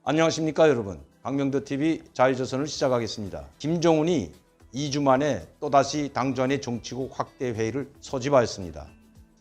안녕하십니까 여러분. 박명도TV 자유조선을 시작하겠습니다. 김정은이 2주 만에 또다시 당주안의 정치국 확대 회의를 소집하였습니다.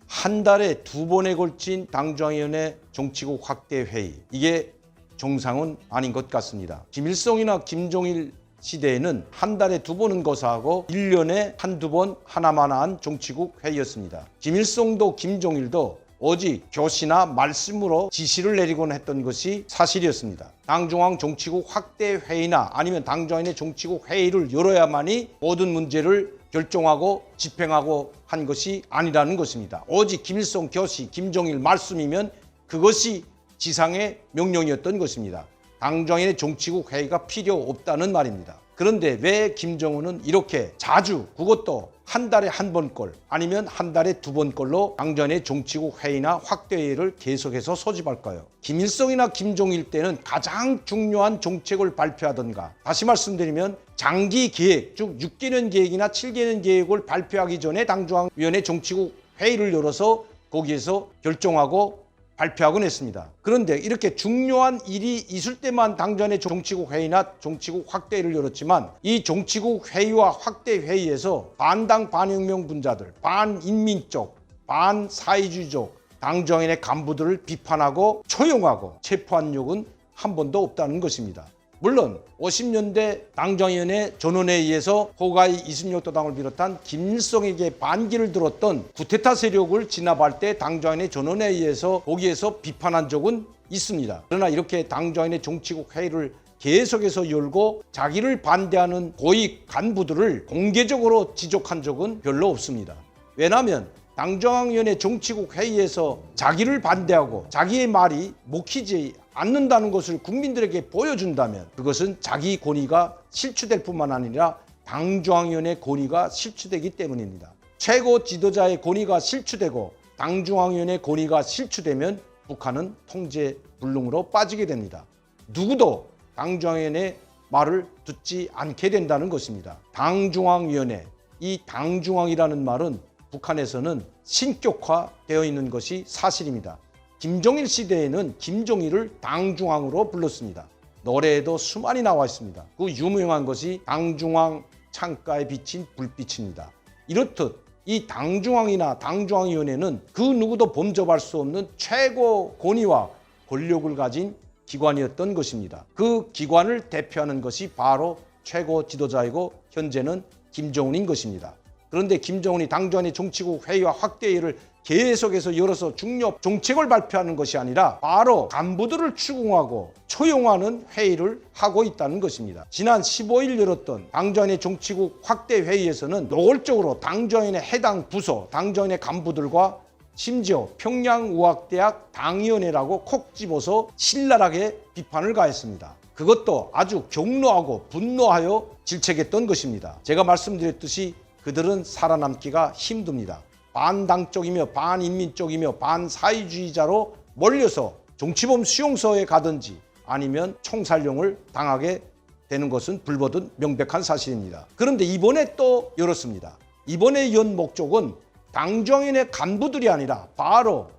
한 달에 2번에 걸친 당중앙위원회 정치국 확대 회의, 이게 정상은 아닌 것 같습니다. 김일성이나 김정일 시대에는 한 달에 2번은 거사하고 1년에 한두 번 하나마나한 정치국 회의였습니다. 김일성도 김정일도 오직 교시나 말씀으로 지시를 내리곤 했던 것이 사실이었습니다. 당중앙 정치국 확대 회의나 아니면 당중앙의 정치국 회의를 열어야만이 모든 문제를 결정하고 집행하고 한 것이 아니라는 것입니다. 오직 김일성 교시, 김정일 말씀이면 그것이 지상의 명령이었던 것입니다. 당중앙의 정치국 회의가 필요 없다는 말입니다. 그런데 왜 김정은은 이렇게 자주, 그것도 한 달에 한 번꼴 아니면 한 달에 2번꼴로 당중앙의 정치국 회의나 확대회의를 계속해서 소집할까요? 김일성이나 김정일 때는 가장 중요한 정책을 발표하던가, 다시 말씀드리면 장기 계획, 즉 6개년 계획이나 7개년 계획을 발표하기 전에 당중앙위원회 정치국 회의를 열어서 거기에서 결정하고 발표하곤 했습니다. 그런데 이렇게 중요한 일이 있을 때만 당전의 정치국 회의나 정치국 확대회를 열었지만, 이 정치국 회의와 확대 회의에서 반당 반혁명 분자들, 반인민적, 반사회주의적 당정인의 간부들을 비판하고 초용하고 체포한 적은 한 번도 없다는 것입니다. 물론 50년대 당정위원회 전원에 의해서 호가이 이순역도 당을 비롯한 김일성에게 반기를 들었던 구테타 세력을 진압할 때 당정위원회 전원에 의해서 거기에서 비판한 적은 있습니다. 그러나 이렇게 당정위원회 정치국 회의를 계속해서 열고 자기를 반대하는 고위 간부들을 공개적으로 지적한 적은 별로 없습니다. 왜냐하면 당중앙위원회 정치국 회의에서 자기를 반대하고 자기의 말이 먹히지 않는다는 것을 국민들에게 보여준다면 그것은 자기 권위가 실추될 뿐만 아니라 당중앙위원회 권위가 실추되기 때문입니다. 최고 지도자의 권위가 실추되고 당중앙위원회 권위가 실추되면 북한은 통제불능으로 빠지게 됩니다. 누구도 당중앙위원회 말을 듣지 않게 된다는 것입니다. 당중앙위원회, 이 당중앙이라는 말은 북한에서는 신격화되어 있는 것이 사실입니다. 김정일 시대에는 김정일을 당중앙으로 불렀습니다. 노래에도 수많이 나와 있습니다. 그 유명한 것이 당중앙 창가에 비친 불빛입니다. 이렇듯 이 당중앙이나 당중앙위원회는 그 누구도 범접할 수 없는 최고 권위와 권력을 가진 기관이었던 것입니다. 그 기관을 대표하는 것이 바로 최고 지도자이고 현재는 김정은인 것입니다. 그런데 김정은이 당중앙의 정치국 회의와 확대회의를 계속해서 열어서 중요 정책을 발표하는 것이 아니라 바로 간부들을 추궁하고 초용하는 회의를 하고 있다는 것입니다. 지난 15일 열었던 당중앙의 정치국 확대회의에서는 노골적으로 당중앙의 해당 부서, 당중앙의 간부들과 심지어 평양의학대학 당위원회라고 콕 집어서 신랄하게 비판을 가했습니다. 그것도 아주 격노하고 분노하여 질책했던 것입니다. 제가 말씀드렸듯이 그들은 살아남기가 힘듭니다. 반당적이며 반인민적이며 반사회주의자로 몰려서 정치범 수용소에 가든지 아니면 총살령을 당하게 되는 것은 불보듯 명백한 사실입니다. 그런데 이번에 또 열었습니다. 이번에 연 목적은 당중앙위원회 간부들이 아니라 바로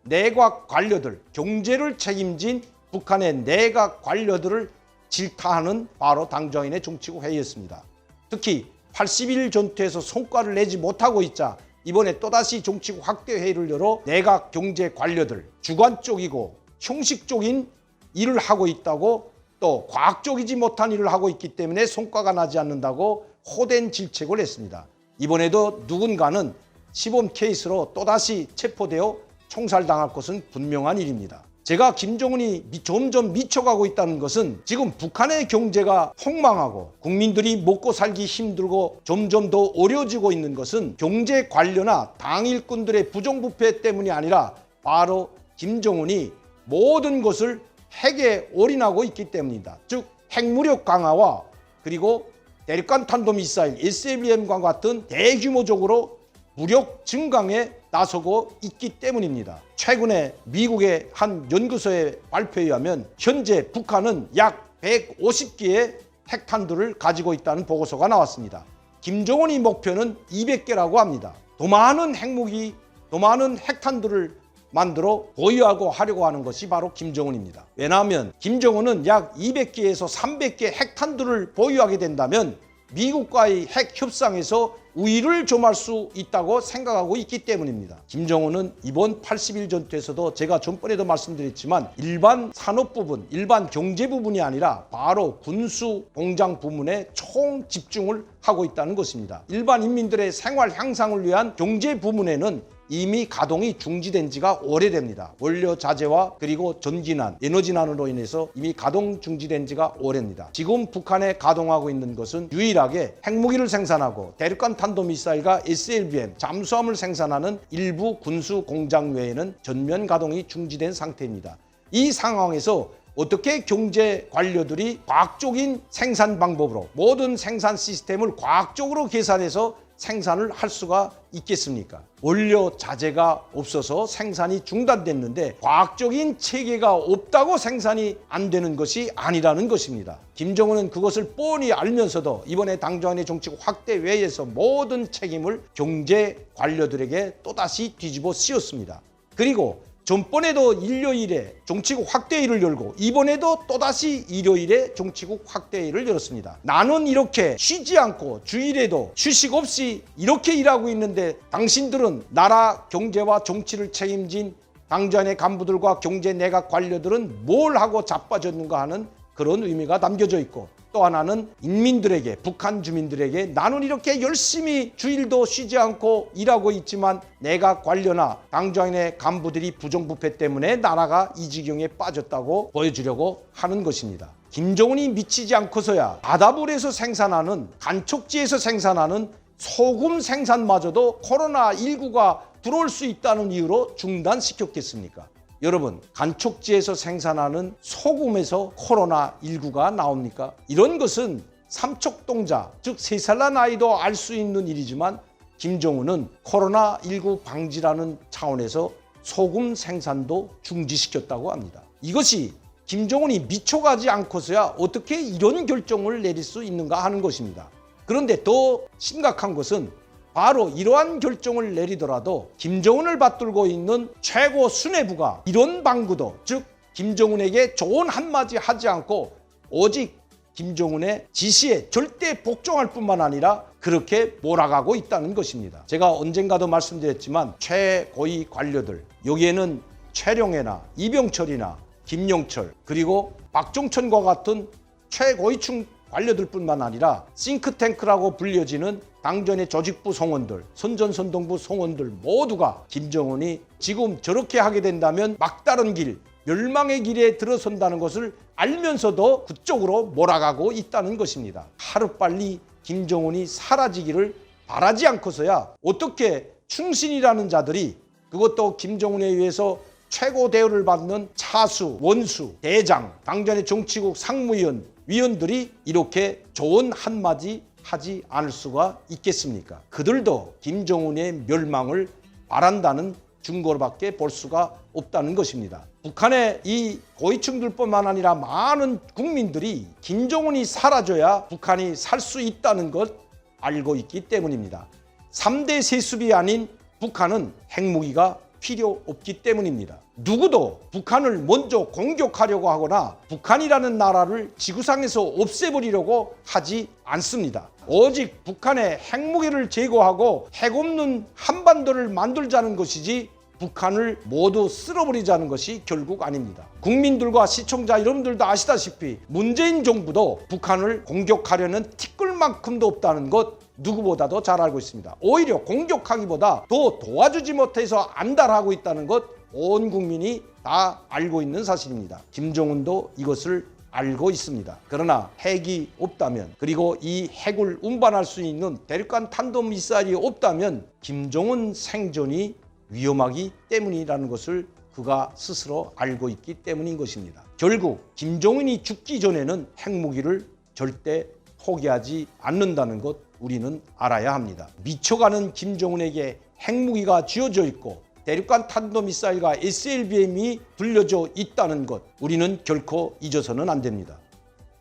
내각 관료들, 경제를 책임진 북한의 내각 관료들을 질타하는 바로 당중앙위원회 정치국 회의였습니다. 특히 80일 전투에서 성과를 내지 못하고 있자 이번에 또다시 정치국 확대회의를 열어 내각 경제 관료들, 주관적이고 형식적인 일을 하고 있다고, 또 과학적이지 못한 일을 하고 있기 때문에 성과가 나지 않는다고 호된 질책을 했습니다. 이번에도 누군가는 시범 케이스로 또다시 체포되어 총살당할 것은 분명한 일입니다. 제가 김정은이 점점 미쳐가고 있다는 것은 지금 북한의 경제가 폭망하고 국민들이 먹고 살기 힘들고 점점 더 어려워지고 있는 것은 경제 관료나 당 일꾼들의 부정부패 때문이 아니라 바로 김정은이 모든 것을 핵에 올인하고 있기 때문입니다. 즉 핵무력 강화와 그리고 대륙간 탄도미사일 SLBM과 같은 대규모적으로 무력 증강에 나서고 있기 때문입니다. 최근에 미국의 한 연구소의 발표에 의하면 현재 북한은 약 150개의 핵탄두를 가지고 있다는 보고서가 나왔습니다. 김정은이 목표는 200개라고 합니다. 더 많은 핵무기, 더 많은 핵탄두를 만들어 보유하고 하려고 하는 것이 바로 김정은입니다. 왜냐하면 김정은은 약 200개에서 300개 핵탄두를 보유하게 된다면 미국과의 핵 협상에서 우위를 점할 수 있다고 생각하고 있기 때문입니다. 김정은은 이번 80일 전투에서도 제가 전번에도 말씀드렸지만 일반 산업 부분, 일반 경제 부분이 아니라 바로 군수 공장 부문에 총 집중을 하고 있다는 것입니다. 일반 인민들의 생활 향상을 위한 경제 부문에는 이미 가동이 중지된 지가 오래됩니다. 원료 자재와 그리고 전기난, 에너지난으로 인해서 이미 가동 중지된 지가 오래입니다. 지금 북한에 가동하고 있는 것은 유일하게 핵무기를 생산하고 대륙간 탄도미사일과 SLBM, 잠수함을 생산하는 일부 군수 공장 외에는 전면 가동이 중지된 상태입니다. 이 상황에서 어떻게 경제 관료들이 과학적인 생산 방법으로 모든 생산 시스템을 과학적으로 계산해서 생산을 할 수가 있겠습니까? 원료 자재가 없어서 생산이 중단됐는데 과학적인 체계가 없다고 생산이 안 되는 것이 아니라는 것입니다. 김정은은 그것을 뻔히 알면서도 이번에 당정안의 정치국 확대 회의에서 모든 책임을 경제 관료들에게 또다시 뒤집어 씌웠습니다. 그리고 전번에도 일요일에 정치국 확대회의를 열고 이번에도 또다시 일요일에 정치국 확대회의를 열었습니다. 나는 이렇게 쉬지 않고 주일에도 휴식 없이 이렇게 일하고 있는데 당신들은 나라 경제와 정치를 책임진 당정의 간부들과 경제 내각 관료들은 뭘 하고 자빠졌는가 하는 그런 의미가 담겨져 있고, 또 하나는 인민들에게, 북한 주민들에게 나는 이렇게 열심히 주일도 쉬지 않고 일하고 있지만 내각 관료나 당정의 간부들이 부정부패 때문에 나라가 이 지경에 빠졌다고 보여주려고 하는 것입니다. 김정은이 미치지 않고서야 바다불에서 생산하는, 간척지에서 생산하는 소금 생산마저도 코로나19가 들어올 수 있다는 이유로 중단시켰겠습니까? 여러분, 간척지에서 생산하는 소금에서 코로나19가 나옵니까? 이런 것은 삼척동자, 즉 3살 난 아이도 알 수 있는 일이지만 김정은은 코로나19 방지라는 차원에서 소금 생산도 중지시켰다고 합니다. 이것이 김정은이 미쳐가지 않고서야 어떻게 이런 결정을 내릴 수 있는가 하는 것입니다. 그런데 더 심각한 것은 바로 이러한 결정을 내리더라도 김정은을 받들고 있는 최고 수뇌부가 이런 방구도, 즉 김정은에게 좋은 한마디 하지 않고 오직 김정은의 지시에 절대 복종할 뿐만 아니라 그렇게 몰아가고 있다는 것입니다. 제가 언젠가도 말씀드렸지만 최고위 관료들, 여기에는 최룡해나 이병철이나 김영철 그리고 박종천과 같은 최고위층 관료들뿐만 아니라 싱크탱크라고 불려지는 당전의 조직부 성원들, 선전선동부 성원들 모두가 김정은이 지금 저렇게 하게 된다면 막다른 길, 멸망의 길에 들어선다는 것을 알면서도 그쪽으로 몰아가고 있다는 것입니다. 하루빨리 김정은이 사라지기를 바라지 않고서야 어떻게 충신이라는 자들이, 그것도 김정은에 의해서 최고 대우를 받는 차수, 원수, 대장, 당전의 정치국 상무위원, 위원들이 이렇게 좋은 한마디 하지 않을 수가 있겠습니까? 그들도 김정은의 멸망을 바란다는 증거로밖에 볼 수가 없다는 것입니다. 북한의 이 고위층들뿐만 아니라 많은 국민들이 김정은이 사라져야 북한이 살 수 있다는 것 알고 있기 때문입니다. 3대 세습이 아닌 북한은 핵무기가 필요 없기 때문입니다. 누구도 북한을 먼저 공격하려고 하거나 북한이라는 나라를 지구상에서 없애버리려고 하지 않습니다. 오직 북한의 핵무기를 제거하고 핵 없는 한반도를 만들자는 것이지 북한을 모두 쓸어버리자는 것이 결국 아닙니다. 국민들과 시청자 여러분들도 아시다시피 문재인 정부도 북한을 공격하려는 티끌만큼도 없다는 것 누구보다도 잘 알고 있습니다. 오히려 공격하기보다 더 도와주지 못해서 안달하고 있다는 것 온 국민이 다 알고 있는 사실입니다. 김정은도 이것을 알고 있습니다. 그러나 핵이 없다면, 그리고 이 핵을 운반할 수 있는 대륙간 탄도미사일이 없다면 김정은 생존이 위험하기 때문이라는 것을 그가 스스로 알고 있기 때문인 것입니다. 결국 김정은이 죽기 전에는 핵무기를 절대 포기하지 않는다는 것 우리는 알아야 합니다. 미쳐가는 김정은에게 핵무기가 쥐어져 있고 대륙간 탄도미사일과 SLBM이 불려져 있다는 것 우리는 결코 잊어서는 안 됩니다.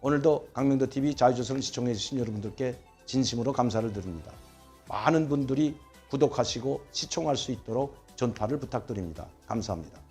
오늘도 강명도TV 자유조선을 시청해 주신 여러분들께 진심으로 감사를 드립니다. 많은 분들이 구독하시고 시청할 수 있도록 전파를 부탁드립니다. 감사합니다.